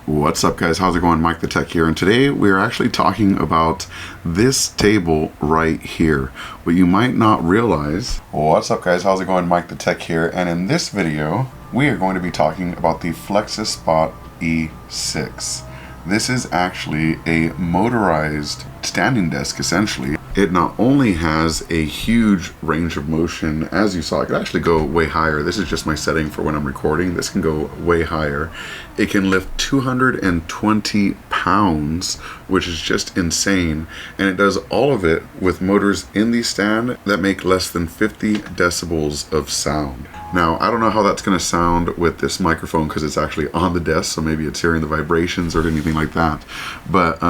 What's up, guys? How's it going? MikeTheTech here, and today we're actually talking about this table right here. What you might not realize. What's up, guys? How's it going? MikeTheTech here, and in this video we are going to be talking about the FlexiSpot E6. This is actually a motorized standing desk, essentially. It not only has a huge range of motion, as you saw, it could actually go way higher. This is just my setting for when I'm recording. This can go way higher. It can lift 220 pounds, which is just insane. And it does all of it with motors in the stand that make less than 50 decibels of sound. Now, I don't know how that's going to sound with this microphone because it's actually on the desk, so maybe it's hearing the vibrations or anything like that. But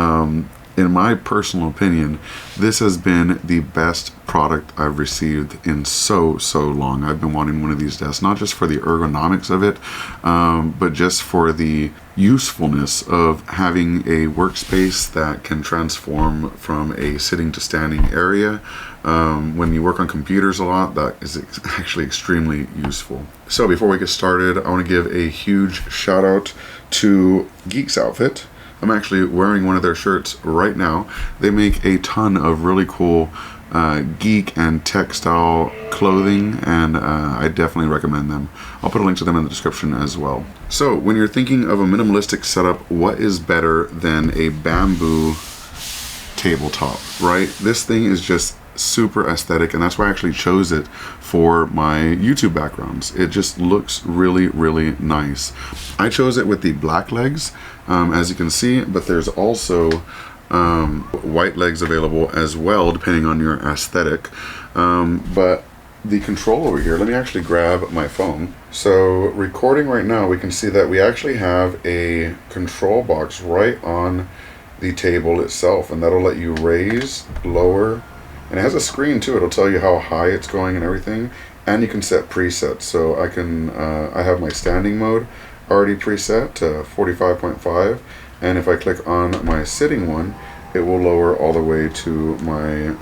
in my personal opinion, this has been the best product I've received in so long. I've been wanting one of these desks, not just for the ergonomics of it, but just for the usefulness of having a workspace that can transform from a sitting to standing area. When you work on computers a lot, that is actually extremely useful. So before we get started, I want to give a huge shout out to Geeks Outfit. I'm actually wearing one of their shirts right now. They make a ton of really cool geek and textile clothing, and I definitely recommend them. I'll put a link to them in the description as well. So when you're thinking of a minimalistic setup, what is better than a bamboo tabletop, right? This thing is just super aesthetic, and that's why I actually chose it for my YouTube backgrounds. It just looks really nice. I chose it with the black legs, as you can see, but there's also white legs available as well, depending on your aesthetic. But the control over here, let me actually grab my phone. So recording right now, we can see that we actually have a control box right on the table itself, and that'll let you raise, lower, and it has a screen too. It'll tell you how high it's going and everything, and you can set presets. So I can I have my standing mode already preset to 45.5, and if I click on my sitting one, it will lower all the way to my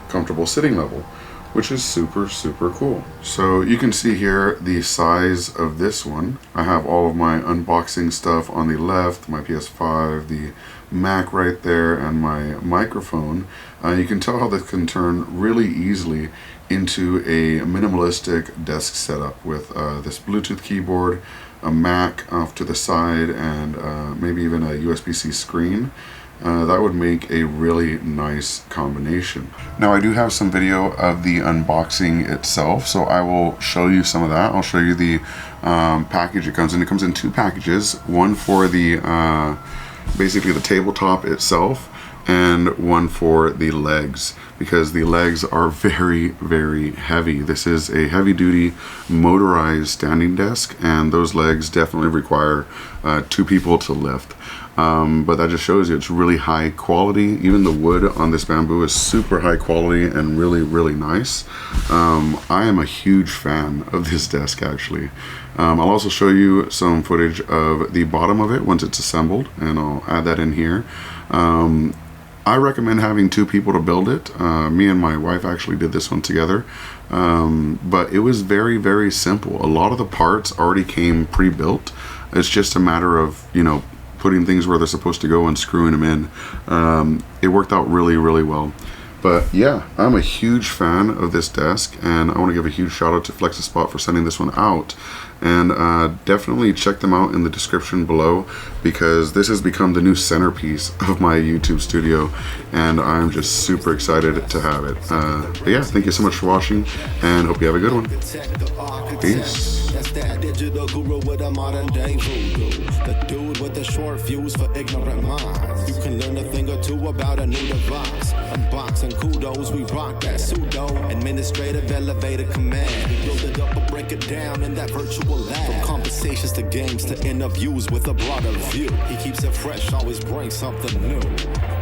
comfortable sitting level, which is super cool. So you can see here the size of this one. I have all of my unboxing stuff on the left, my PS5, the Mac right there, and my microphone. You can tell how this can turn really easily into a minimalistic desk setup with this Bluetooth keyboard, a Mac off to the side, and maybe even a USB-C screen. That would make a really nice combination. Now, I do have some video of the unboxing itself, so I will show you some of that. I'll show you the package it comes in. It comes in two packages, one for the basically the tabletop itself, and one for the legs, because the legs are very heavy. This is a heavy-duty motorized standing desk, and those legs definitely require two people to lift. But that just shows you it's really high quality. Even the wood on this bamboo is super high quality and really nice. I am a huge fan of this desk, actually. I'll also show you some footage of the bottom of it once it's assembled, and I'll add that in here. I recommend having two people to build it. Me and my wife actually did this one together, but it was very simple. A lot of the parts already came pre-built. It's just a matter of, you know, putting things where they're supposed to go and screwing them in. It worked out really well. But yeah, I'm a huge fan of this desk, and I want to give a huge shout out to FlexiSpot for sending this one out. And definitely check them out in the description below, because this has become the new centerpiece of my YouTube studio, and I'm just super excited to have it. But yeah, thank you so much for watching, and hope you have a good one. Peace. That's that digital guru with a modern day voodoo. The dude with the short fuse for ignorant minds. You can learn a thing or two about a new device. Unboxing kudos, we rock that pseudo administrative elevator command. We build it up or break it down in that virtual lab. From conversations to games to interviews with a broader view. He keeps it fresh, always brings something new.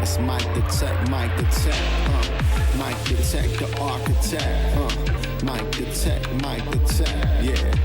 It's MikeTheTech, MikeTheTech, the architect, MikeTheTech, yeah.